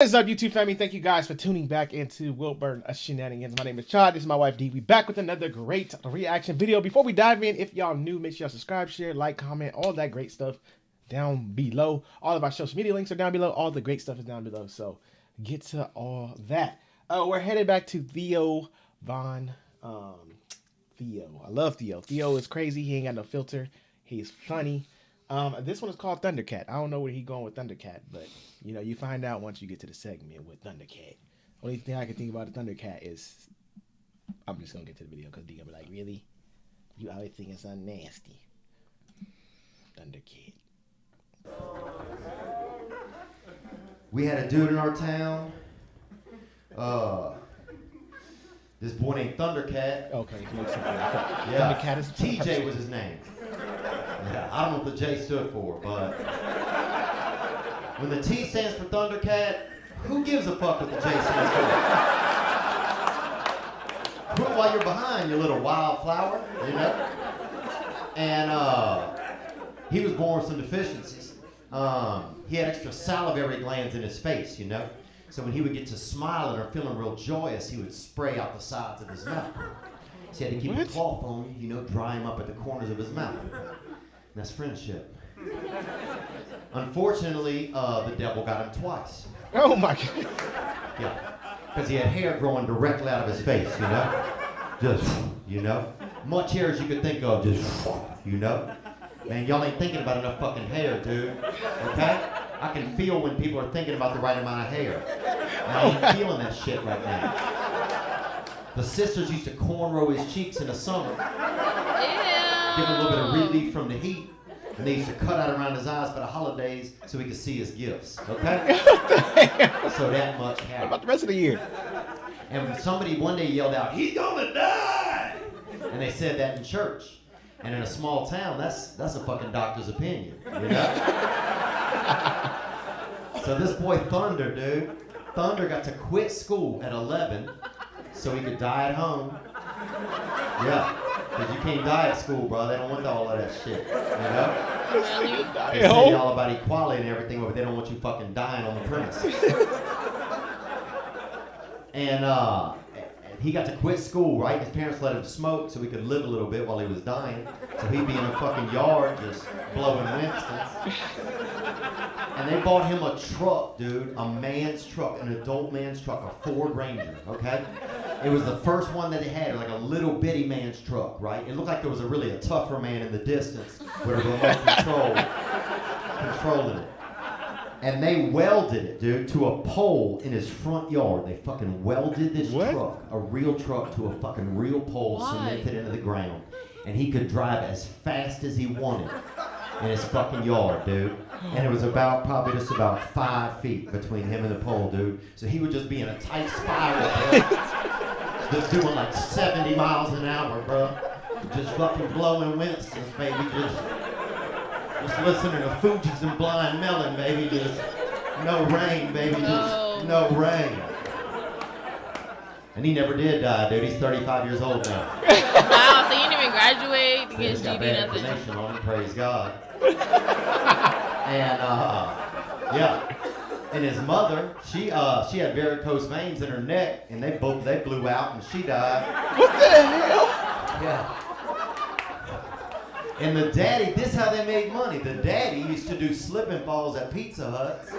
What is up, YouTube family? Thank you guys for tuning back into Wilburn Shenanigans. My name is Chad. This is my wife Dee. We back with another great reaction video. Before we dive in, if y'all new, make sure y'all subscribe, share, like, comment, all that great stuff down below. All of our social media links are down below. All the great stuff is down below. So get to all that. We're headed back to Theo Von. Theo. I love Theo. Theo is crazy. He ain't got no filter. He's funny. This one is called Thundercat. I don't know where he's going with Thundercat, but you know, you find out once you get to the segment with Thundercat. Only thing I can think about the Thundercat is, I'm just gonna get to the video because D gonna be like, really? You always thinking something nasty. Thundercat. We had a dude in our town. This boy named Thundercat. Okay, Yeah. Thundercat is TJ was his name. Yeah, I don't know what the J stood for, but when the T stands for Thundercat, who gives a fuck what the J stands for? Quit while you're behind, you little wildflower, you know? And he was born with some deficiencies. He had extra salivary glands in his face, you know? So when he would get to smiling or feeling real joyous, he would spray out the sides of his mouth. So he had to keep a cloth on, you know, dry him up at the corners of his mouth. And that's friendship. Unfortunately, the devil got him twice. Oh my God. Yeah, because he had hair growing directly out of his face, you know? Just, you know? Much hair as you could think of, just, you know? Man, y'all ain't thinking about enough fucking hair, dude. Okay? I can feel when people are thinking about the right amount of hair. And I ain't feeling that shit right now. The sisters used to cornrow his cheeks in the summer. Give him a little bit of relief from the heat. And they used to cut out around his eyes for the holidays so he could see his gifts. Okay? So that much hair. What about the rest of the year? And when somebody one day yelled out, "He's gonna die!" And they said that in church. And in a small town, that's a fucking doctor's opinion, you know? So this boy Thunder, dude, Thunder got to quit school at 11 so he could die at home. Yeah, because you can't die at school, bro. They don't want all of that shit, you know? They say all about equality and everything, but they don't want you fucking dying on the premises. And he got to quit school, right? His parents let him smoke so he could live a little bit while he was dying. So he'd be in a fucking yard just blowing Winston's. And they bought him a truck, dude, a man's truck, an adult man's truck, a Ford Ranger, okay? It was the first one that they had, like a little bitty man's truck, right? It looked like there was a tougher man in the distance with a remote control controlling it. And they welded it, dude, to a pole in his front yard. They fucking welded this truck, a real truck, to a fucking real pole, cemented into the ground. And he could drive as fast as he wanted in his fucking yard, dude. And it was probably just about 5 feet between him and the pole, dude. So he would just be in a tight spiral, bro. Just doing like 70 miles an hour, bro. Just fucking blowing Winston's, baby. Just listening to Fugees and Blind Melon, baby. Just no rain, baby. Just no rain. And he never did die, dude. He's 35 years old now. Wow, so you didn't even graduate to get He's got GD, bad nothing. information on him, praise God. And yeah. And his mother, she had varicose veins in her neck, and they blew out, and she died. What the hell? Yeah. And the daddy, this is how they made money. The daddy used to do slip and falls at Pizza Huts.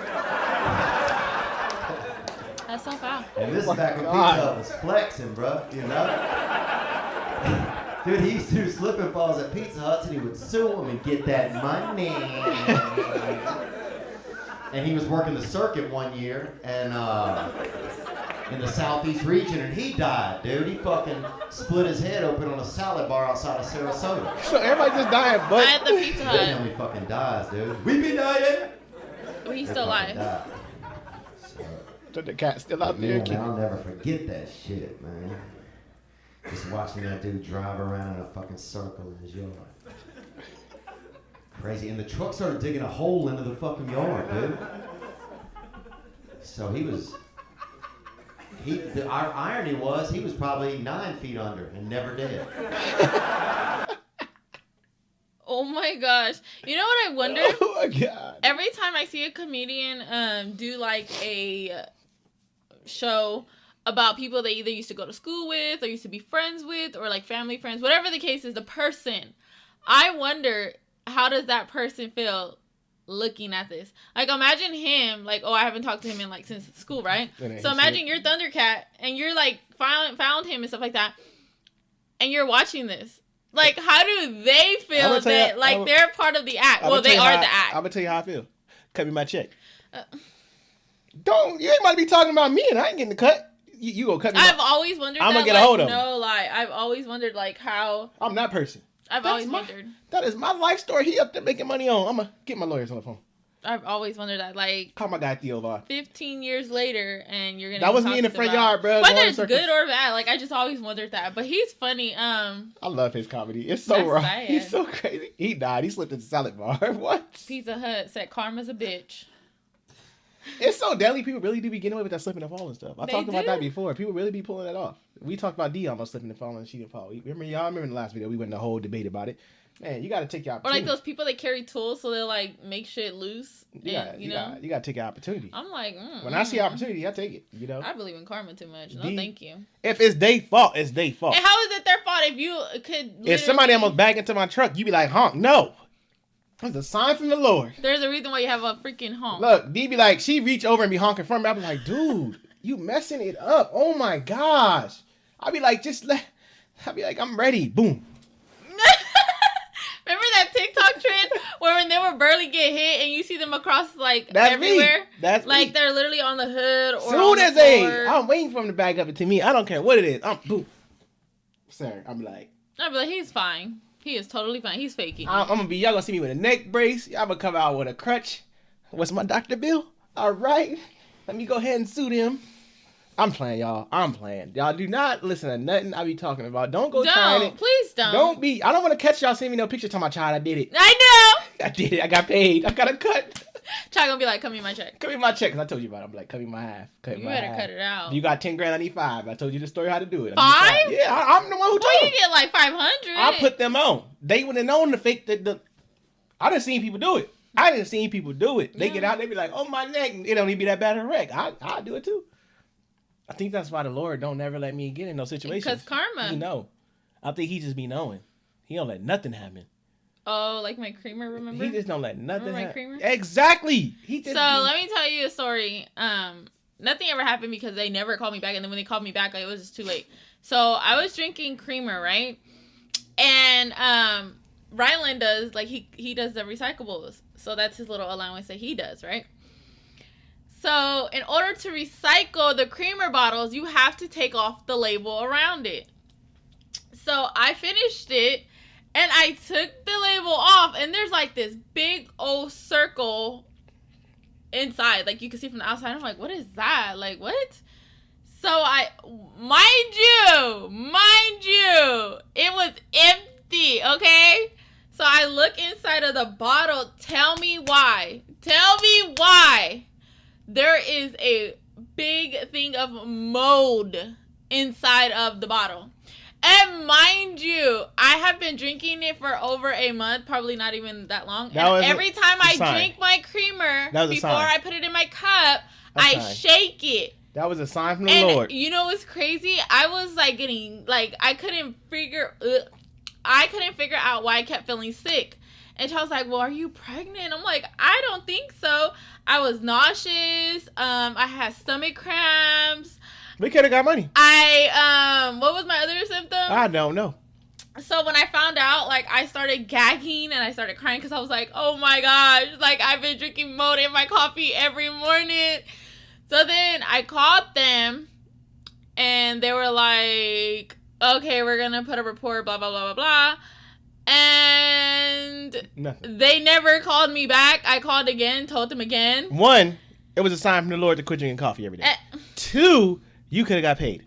That's so foul. And this is back when Pizza Hut was flexing, bro, you know? Dude, he used to do slip and falls at Pizza Huts, and he would sue them and get that money. And he was working the circuit one year, and in the southeast region, and he died, dude. He fucking split his head open on a salad bar outside of Sarasota. So everybody just dying, but I at the Pizza His Hut. family fucking dies, dude. We be dying. Well, he's They still fucking alive. die. So, Thundercat still out there. yeah, man, I'll never forget that shit, man. Just watching that dude drive around in a fucking circle in his yard. Crazy. And the truck started digging a hole into the fucking yard, dude. So our irony was he was probably 9 feet under and never dead. Oh my my gosh. You know what I wonder? Oh my god. Every time I see a comedian do like a show about people they either used to go to school with or used to be friends with or like family friends, whatever the case is, the person, I wonder how does that person feel looking at this? Like, imagine him, like, oh, I haven't talked to him in like since school, right? So imagine you're Thundercat and you're like found him and stuff like that, and you're watching this. Like, how do they feel that like they're part of the act? Well, they are the act. I'm gonna tell you how I feel. Cut me my check. You ain't about to be talking about me and I ain't getting the cut. You gonna cut me. I've always wondered. I'm that, gonna get a hold of him. No lie, I've always wondered like how. I'm that person. I've always wondered. That is my life story. He up there making money on. I'm gonna get my lawyers on the phone. I've always wondered that, like, call my guy Theo Vaughn. 15 years later, and you're gonna. That was me in the front yard, bro. Whether it's good or bad, like I just always wondered that. But he's funny. I love his comedy. It's so raw. Sad. He's so crazy. He died. He slipped in the salad bar. What? Pizza Hut said karma's a bitch. It's so deadly. People really do be getting away with that slipping and falling stuff. I They talked about do. that before. People really be pulling that off. We talked about D almost slipping and falling. She didn't fall. Remember in the last video we went in a whole debate about it. Man, you got to take your Or opportunity. like those people that carry tools, so they'll like make shit loose. Yeah, you got to take your opportunity. I'm like, when I see opportunity, I take it. You know, I believe in karma too much. No, thank you. If it's their fault, it's their fault. And how is it their fault if you could? If somebody almost back into my truck, you be like, honk. No, that's a sign from the Lord. There's a reason why you have a freaking honk. Look, D be like, she reach over and be honking for me. I be like, dude, you messing it up. Oh my gosh. I be like, I be like, I'm ready. Boom. Remember that TikTok trend where when they were barely get hit and you see them across like That's everywhere? Me. That's like me. They're literally on the hood or Soon on the as floor. I'm waiting for him to back up it to me. I don't care what it is. I'm boom. Sir, I'm like. I'd be like, he's fine. He is totally fine. He's faking. I'm gonna be, y'all gonna see me with a neck brace. Y'all gonna come out with a crutch. What's my doctor bill? All right. Let me go ahead and suit him. I'm playing, y'all. I'm playing. Y'all do not listen to nothing I be talking about. Don't go trying it. Please don't. Don't be. I don't want to catch y'all sending me no picture telling my child I did it. I know. I did it. I got paid. I got a cut. Child gonna be like, cut me my check. Cut me my check. Cause I told you about it. I'm like, cut me my half. You better cut it out. If you got 10 grand, I need 5. I told you the story how to do it. $5? Yeah, I'm the one who told Well, them. you get like 500. I put them on. They wouldn't have known the fake. I done seen people do it. I didn't see people do it. They get out, they be like, oh, my neck. It don't even be that bad of a wreck. I'll do it too. I think that's why the Lord don't never let me get in those situations. Because karma. He know. I think he just be knowing. He don't let nothing happen. Oh, like my creamer, remember? He just don't let nothing Remember my happen. creamer? Exactly. Let me tell you a story. Nothing ever happened because they never called me back. And then when they called me back, it was just too late. So I was drinking creamer, right? And Rylan does, like, he does the recyclables. So that's his little allowance that he does, right? So in order to recycle the creamer bottles, you have to take off the label around it. So I finished it and I took the label off and there's like this big old circle inside. Like you can see from the outside. I'm like, what is that? Like, what? So mind you, it was empty, okay? So I look inside of the bottle. Tell me why. There is a big thing of mold inside of the bottle. And mind you, I have been drinking it for over a month, probably not even that long. And every time I drink my creamer, before I put it in my cup, I shake it. That was a sign from the Lord. You know what's crazy? I was like getting, like, I couldn't figure out why I kept feeling sick. And she was like, well, are you pregnant? I'm like, I don't think so. I was nauseous. I had stomach cramps. We could have got money. What was my other symptom? I don't know. So when I found out, like, I started gagging and I started crying because I was like, oh my gosh, like, I've been drinking mold in my coffee every morning. So then I called them and they were like, okay, we're going to put a report, blah, blah, blah, blah, blah. And they never called me back. I called again, told them again. 1, it was a sign from the Lord to quit drinking coffee every day. 2, you could have got paid.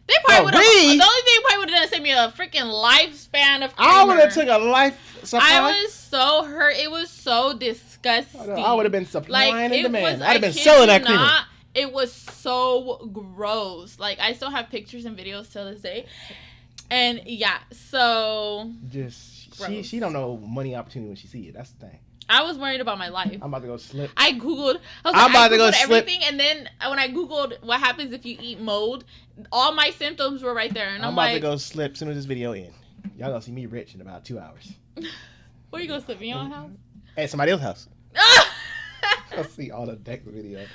They probably would have. The only thing they probably would have done is send me a freaking lifespan of creamer. I would have took a life supply. I was so hurt. It was so disgusting. I would have been supplying and demand. I'd have been kid selling that you creamer. not, it was so gross. Like, I still have pictures and videos till this day. And yeah, so just She don't know money opportunity when she see it. That's the thing. I was worried about my life. I'm about to go slip. I googled. I'm about to go everything, and then when I googled what happens if you eat mold, all my symptoms were right there, and I'm about like, to go slip as soon as this video ends. Y'all gonna see me rich in about 2 hours. Where you gonna slip in your own house? At somebody else's house. I'll see all the next video.